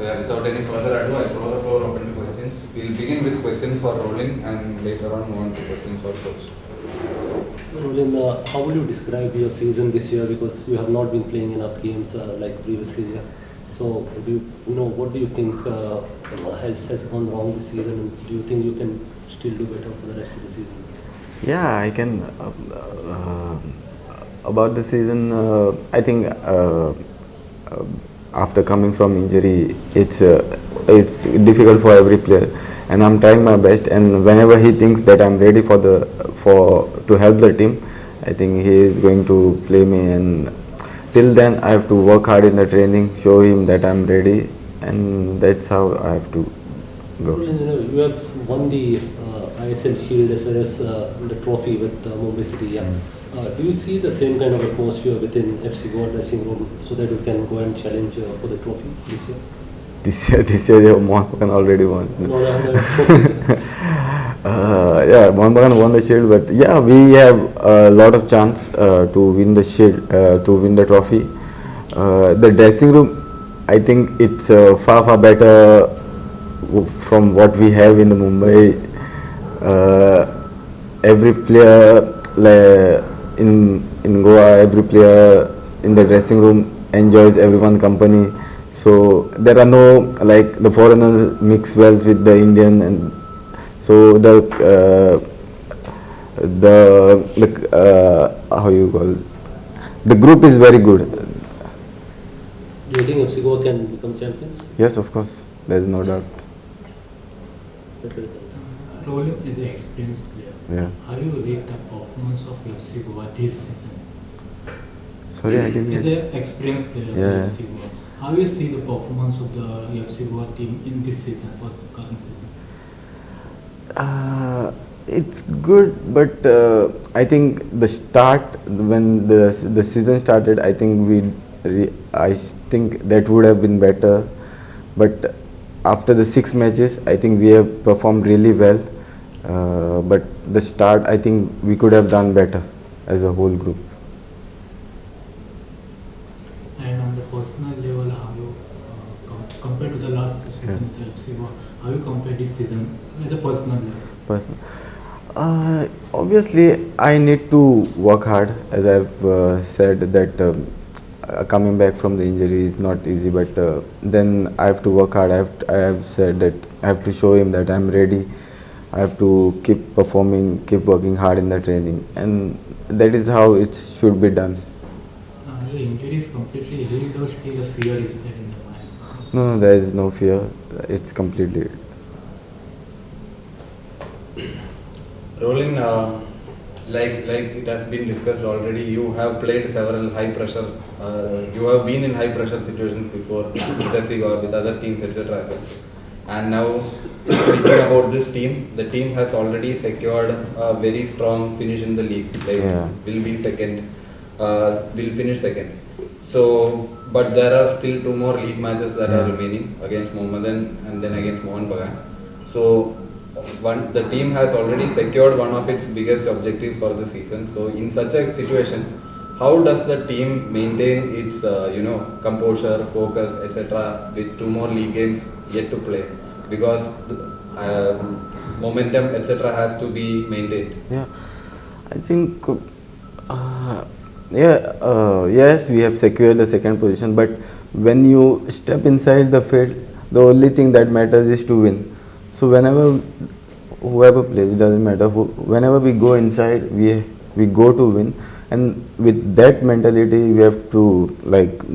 So yeah, without any further ado, I throw the floor open to questions. We'll begin with questions for Rolling and later on move on to questions for coach. Roland, how would you describe your season this year? Because you have not been playing enough games like previously. Yeah. So, what do you think has gone wrong this season? And do you think you can still do better for the rest of the season? Yeah, I can. About the season, I think uh, after coming from injury, it's difficult for every player, and I'm trying my best. And whenever he thinks that I'm ready for to help the team, I think he is going to play me. And till then, I have to work hard in the training, show him that I'm ready, and that's how I have to go. Roland, you have won the ISL Shield as well as the trophy with Mumbai City. Yeah. Do you see the same kind of atmosphere within FC Goa dressing room so that you can go and challenge for the trophy this year? This year, Mohan Bagan already won. No, the trophy. Yeah, Mohan Bagan won the shield, but yeah, we have a lot of chance to win the shield, to win the trophy. The dressing room, I think it's far better from what we have in the Mumbai. Every player in Goa, every player in the dressing room enjoys everyone company. So there are no, like, the foreigners mix well with the Indian, and so how you call, the group is very good. Do you think FC Goa can become champions? Yes, of course, there is no doubt. Rolling is the experienced player. Yeah. How do you rate the performance of FC Goa this season? Sorry, I didn't As get. an experienced player Yeah. of FC Goa, how do you see the performance of the FC Goa team in this season for the current season? It's good, but I think the start, when the season started, I think I think that would have been better. But after the 6 matches, I think we have performed really well. But the start, I think we could have done better as a whole group. And on the personal level, how you compared to the last season with FC Goa, how you compare this season at the personal level? Personal. Obviously, I need to work hard, as I've said that coming back from the injury is not easy. But then I have to work hard. I have said that I have to show him that I'm ready. I have to keep performing, keep working hard in the training, and that is how it should be done. The injury is completely healed, or still a fear is there in the mind? No, there is no fear. It's completely. Rolling, like it has been discussed already, you have played several high pressure. You have been in high pressure situations before with FC or with other teams, etc. And now, speaking about this team, the team has already secured a very strong finish in the league. Like, will be second, will finish second. So, but there are still 2 more league matches that are remaining against Mohammedan and then against Mohan Bagan. So, the team has already secured one of its biggest objectives for the season. So, in such a situation, how does the team maintain its composure, focus, etc. with 2 more league games yet to play? Because momentum, etc. has to be maintained. Yeah, I think. Yes, we have secured the second position, but when you step inside the field, the only thing that matters is to win. So whoever plays, it doesn't matter. Whenever we go inside, we go to win, and with that mentality, we have to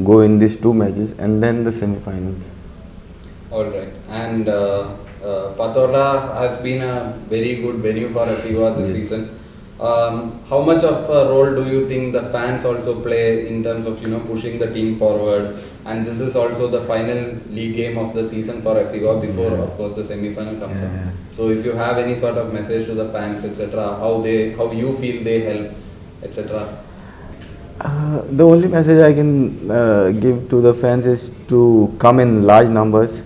go in these 2 matches and then the semi-finals. All right, and Fatorda has been a very good venue for FC Goa this season. How much of a role do you think the fans also play in terms of pushing the team forward? And this is also the final league game of the season for FC Goa before, of course, the semi-final comes up. So if you have any sort of message to the fans, etc., how you feel they help, etc. The only message I can give to the fans is to come in large numbers,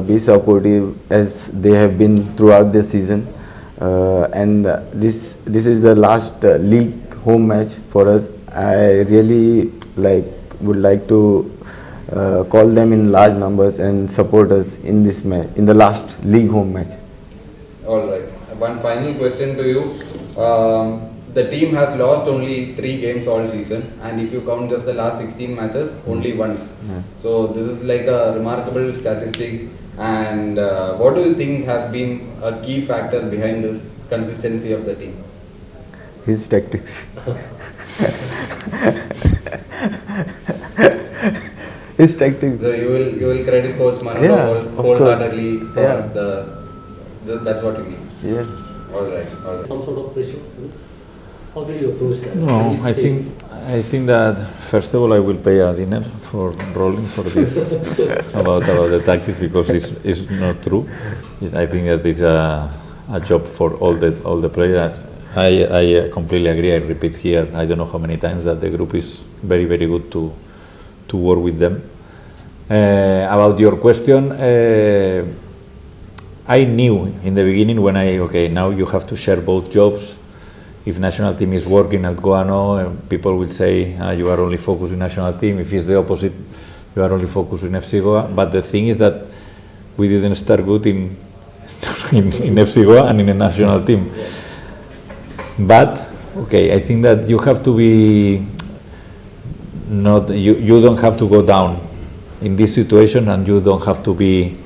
be supportive as they have been throughout the season. And this is the last league home match for us. I really would like to call them in large numbers and support us in this match, in the last league home match. All right. One final question to you. The team has lost only 3 games all season, and if you count just the last 16 matches, only once. Yeah. So this is like a remarkable statistic. And what do you think has been a key factor behind this consistency of the team? His tactics. His tactics. So you will credit Coach Manohar Yeah, of wholeheartedly course. for Yeah. that's what you mean. Yeah. All right. Some sort of pressure? How do you approach that? No, Is I it- think that first of all I will pay a dinner for Rolling for this about the tactics, because it's not true. I think that it's a job for all the players. I completely agree. I repeat here, I don't know how many times, that the group is very good to work with them. About your question, I knew in the beginning when now you have to share both jobs. If national team is working at Goano, people will say you are only focused in national team. If it's the opposite, you are only focused in FC Goa. But the thing is that we didn't start good in FC Goa and in the national team. But I think that you have to be you don't have to go down in this situation, and you don't have to be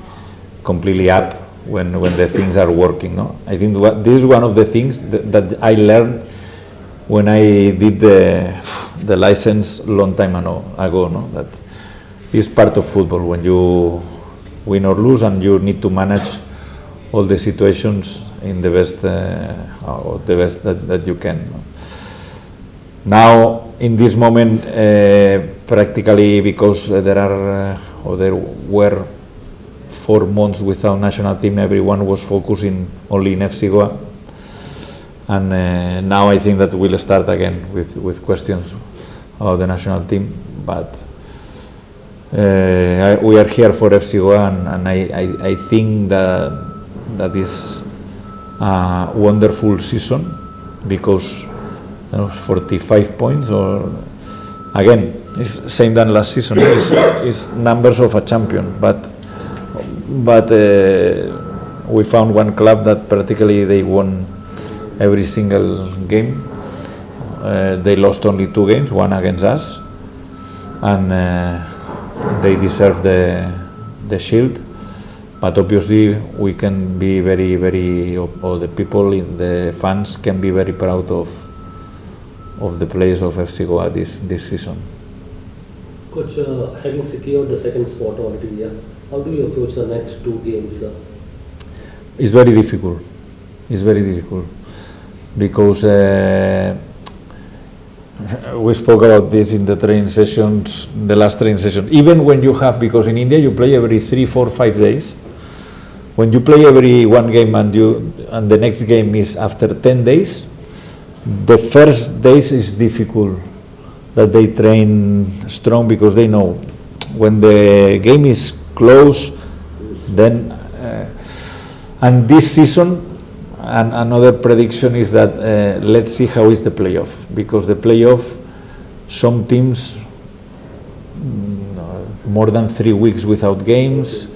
completely up when the things are working. No, I think this is one of the things that I learned when I did the license long time ago. No, that is part of football, when you win or lose, and you need to manage all the situations in the best that you can. Now in this moment, practically, because there were 4 months without national team, everyone was focusing only in FC Goa, and now I think that we'll start again with questions about the national team, but we are here for FC Goa, and I think that is a wonderful season, because 45 points, or again, it's same than last season. It's numbers of a champion, but we found one club that practically they won every single game. They lost only 2 games, one against us, and they deserve the shield. But obviously we can be very, or the people, the fans can be very proud of the players of FC Goa this season. Coach, having secured the second spot already, how do you approach the next 2 games? It's very difficult. Because we spoke about this in the training sessions, the last training session. Even when you have, because in India you play every 3, 4, 5 days. When you play every 1 game and the next game is after 10 days, the first days is difficult, that they train strong, because they know when the game is close, then and this season, and another prediction is that let's see how is the playoff, because the playoff, some teams more than 3 weeks without games,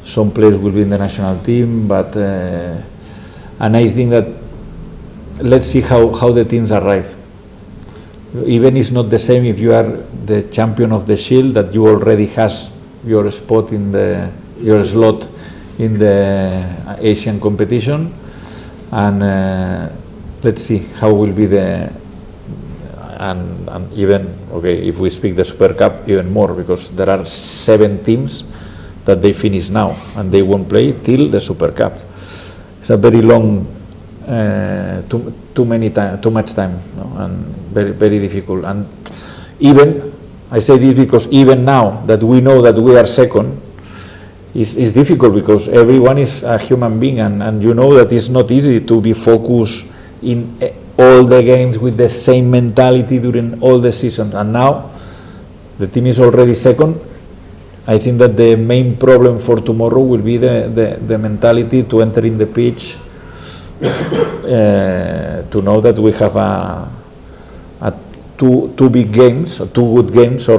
some players will be in the national team, but and I think that let's see how the teams arrive. Even it's not the same if you are the champion of the Shield, that you already has your spot in your slot in the Asian competition, and let's see how will be and even if we speak the Super Cup, even more, because there are 7 teams that they finish now and they won't play till the Super Cup. It's a very long, too much time, no? And very difficult. And even I say this because even now that we know that we are second, it's difficult, because everyone is a human being, and you know that it's not easy to be focused in all the games with the same mentality during all the season. And now the team is already second. I think that the main problem for tomorrow will be the mentality to enter in the pitch, to know that we have two big games, 2 good games,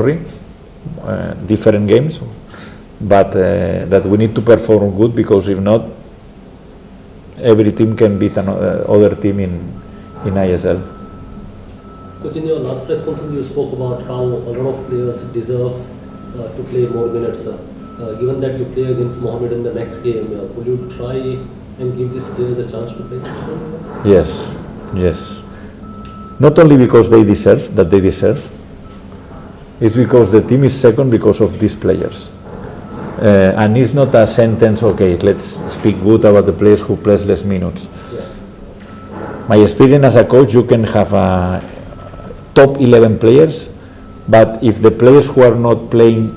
different games, but that we need to perform good, because if not, every team can beat another other team in ISL. But in your last press conference, you spoke about how a lot of players deserve to play more minutes. Given that you play against Mohammed in the next game, will you try and give these players a chance to play? Yes, yes. Not only because they deserve, it's because the team is second because of these players. And it's not a sentence, okay, let's speak good about the players who play less minutes. Yeah. My experience as a coach, you can have a top 11 players, but if the players who are not playing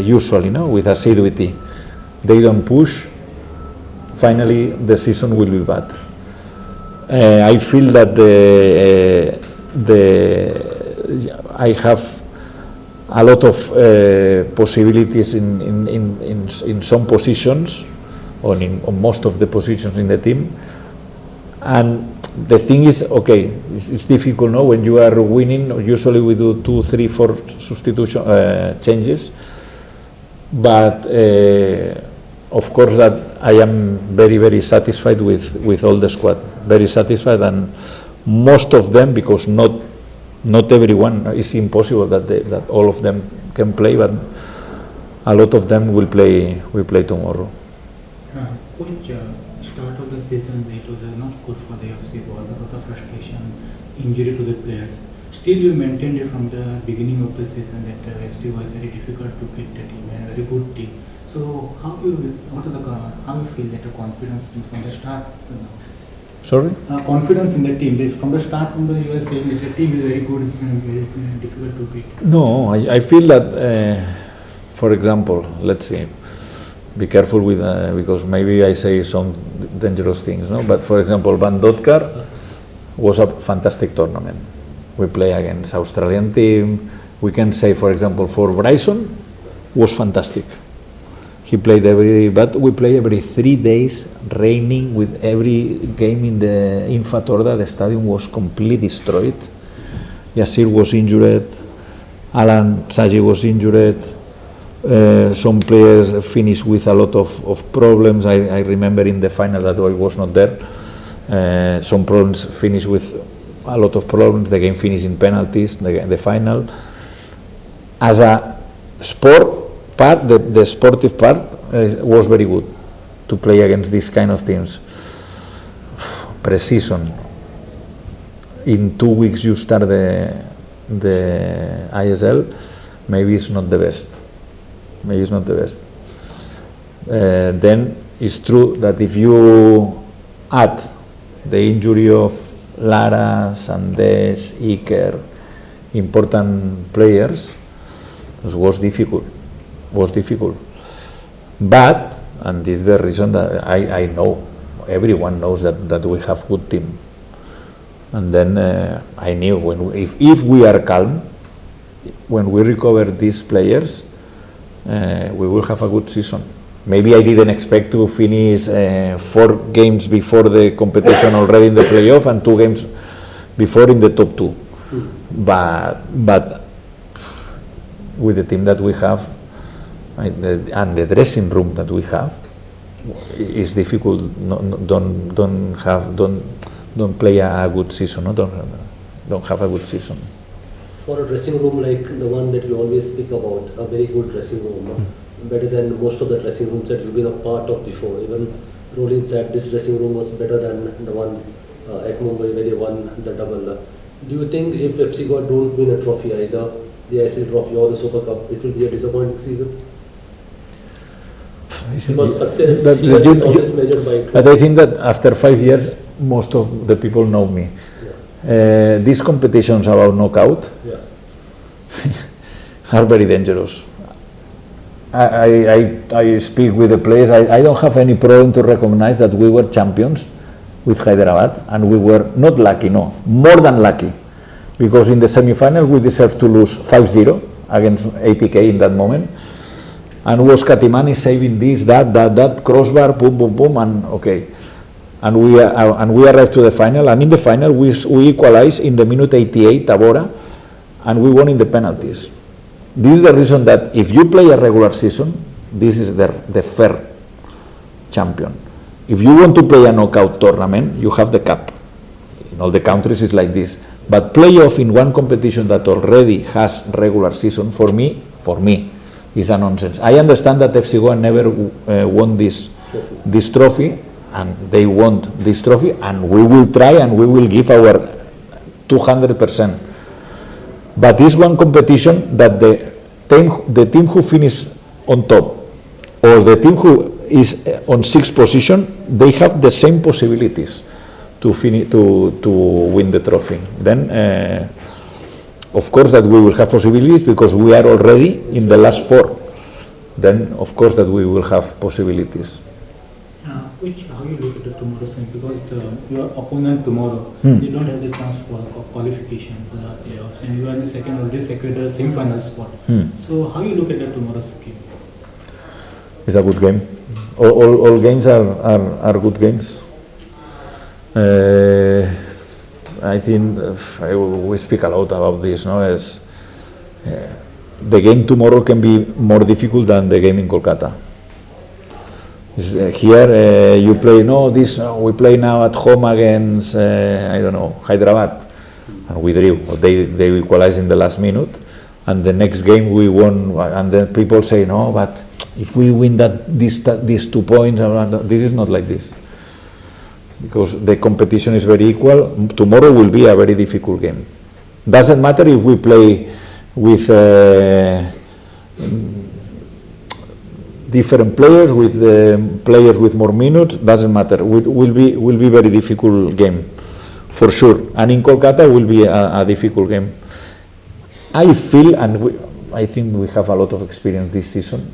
usually, with assiduity, they don't push, finally the season will be bad. I feel that I have a lot of possibilities in some positions, or on most of the positions in the team, and the thing is, okay, it's difficult, no? When you are winning, usually we do 2, 3, 4 substitution changes, but of course that I am very, very satisfied with all the squad, very satisfied, and most of them, because not everyone, it's impossible that all of them can play, but a lot of them will play tomorrow. Coach, start of the season it was not good for the FC Goa because of frustration, injury to the players. Still you maintained it from the beginning of the season that FC was very difficult to beat the team and a very good team. So how you feel that the confidence from the start? Sorry? Confidence in the team. From the start, you were saying that the team is very good and very difficult to beat. No, I feel that, for example, let's see, be careful with, because maybe I say some dangerous things, no? But for example, Van Dotkar was a fantastic tournament. We play against Australian team. We can say, for example, for Bryson, was fantastic. He played but we play every 3 days, raining, with every game in the Infatorda. The stadium was completely destroyed. Yassir was injured, Alan Saji was injured, some players finished with a lot of problems. I remember in the final that I was not there, some problems finished with a lot of problems. The game finished in penalties, the final. As a sport part, the sportive part was very good to play against these kind of teams. Pre-season, in 2 weeks you start the ISL, maybe it's not the best. Then it's true that if you add the injury of Lara, Sandes, Iker, important players, it was difficult. But, and this is the reason that I know, everyone knows that we have good team. And then I knew if we are calm, when we recover these players, we will have a good season. Maybe I didn't expect to finish 4 games before the competition already in the playoff and 2 games before in the top 2. But with the team that we have and the dressing room that we have, it's difficult. Don't play a good season. Don't have a good season. For a dressing room like the one that you always speak about, a very good dressing room, better than most of the dressing rooms that you've been a part of before. Even Rollin said this dressing room was better than the one at Mumbai where they won the double. Do you think if FC Goa don't win a trophy, either the ISL trophy or the Super Cup, it will be a disappointing season? Because success here is always measured by. But I think that after 5 years, most of the people know me. Yeah. These competitions about knockout are very dangerous. I speak with the players. I don't have any problem to recognize that we were champions with Hyderabad, and we were not lucky, no, more than lucky, because in the semi-final we deserved to lose 5-0 against ATK in that moment, and was Katimani saving this, that crossbar, boom, boom, boom, and okay, and we arrived to the final, and in the final we equalized in the minute 88, Tabora, and we won in the penalties. this is the reason that if you play a regular season, this is the fair champion. If you want to play a knockout tournament, you have the cup. In all the countries it's like this. But playoff in one competition that already has regular season, for me, is a nonsense. I understand that FC Goa never won this trophy, and they want this trophy, and we will try and we will give our 200%. But it's one competition that the team who finish on top or the team who is on sixth position, they have the same possibilities to win the trophy. Then, of course, that we will have possibilities because we are already in the last four. Then, of course, that we will have possibilities. How you look at the tomorrow's game, because your opponent tomorrow, they don't have the chance for qualification for the playoffs, and you are in the second already secured the semi-final spot. So how you look at the tomorrow's game? It's a good game. All games are good games. I think we speak a lot about this. No, as the game tomorrow can be more difficult than the game in Kolkata. Here you play we play now at home against I don't know, Hyderabad, and we drew. They equalized in the last minute, and the next game we won. And then people say no, but if we win these 2 points, this is not like this, because the competition is very equal. Tomorrow will be a very difficult game. Doesn't matter if we play with different players, with players with more minutes. Doesn't matter. Will be very difficult game, for sure. And in Kolkata will be a difficult game. I feel, and I think we have a lot of experience this season,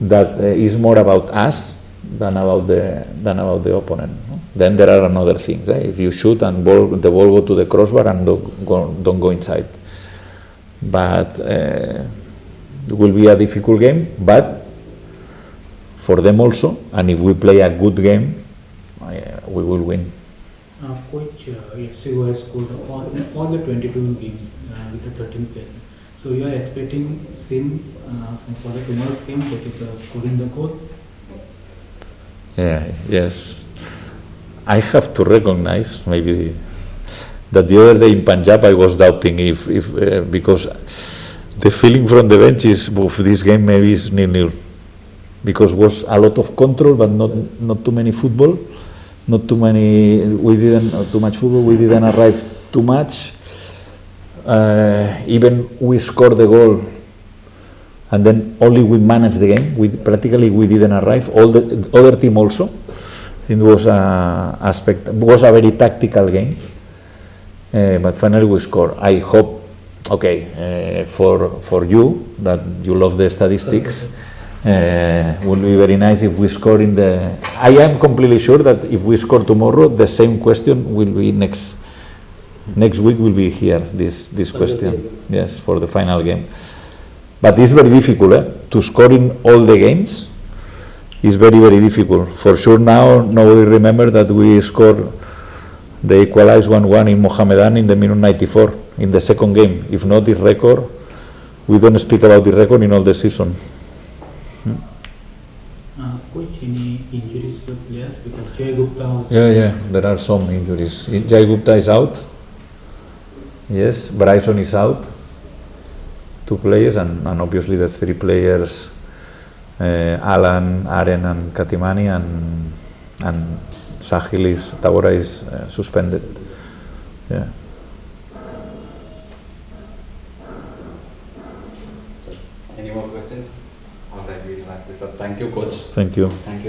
that is more about us than about the opponent. No? Then there are another things. If you shoot and the ball go to the crossbar and don't go inside. But it will be a difficult game, but for them also, and if we play a good game, we will win. Coach, FC Goa has scored all the 22 games with the 13 players. So you are expecting same for the tomorrow's game, that is scoring the goal? Yes. I have to recognize maybe that the other day in Punjab I was doubting if because the feeling from the bench is this game maybe is 0-0, because was a lot of control but not too many football, not too much football. We didn't arrive too much. Even we scored the goal and then only we managed the game. We didn't arrive. All the other team also. It was a very tactical game, but finally we scored. I hope, for you that you love the statistics, will be very nice if we score in the. I am completely sure that if we score tomorrow, the same question will be next week will be here. This question, yes, for the final game. But it's very difficult to score in all the games. It's very, very difficult. For sure now, nobody remember that we scored the equalized 1-1 in Mohammedan in the minute 94 in the second game. If not this record, we don't speak about the record in all the season. Coach, any injuries to the players? Because Jay Gupta was... Yeah, there are some injuries. Jay Gupta is out. Yes, Bryson is out. 2 players, and obviously the 3 players, Alan, Aren and Katimani, and Sahil Tabora is suspended. Yeah. Any more questions? All right, we'll wrap this up. Thank you, Coach. Thank you. Thank you.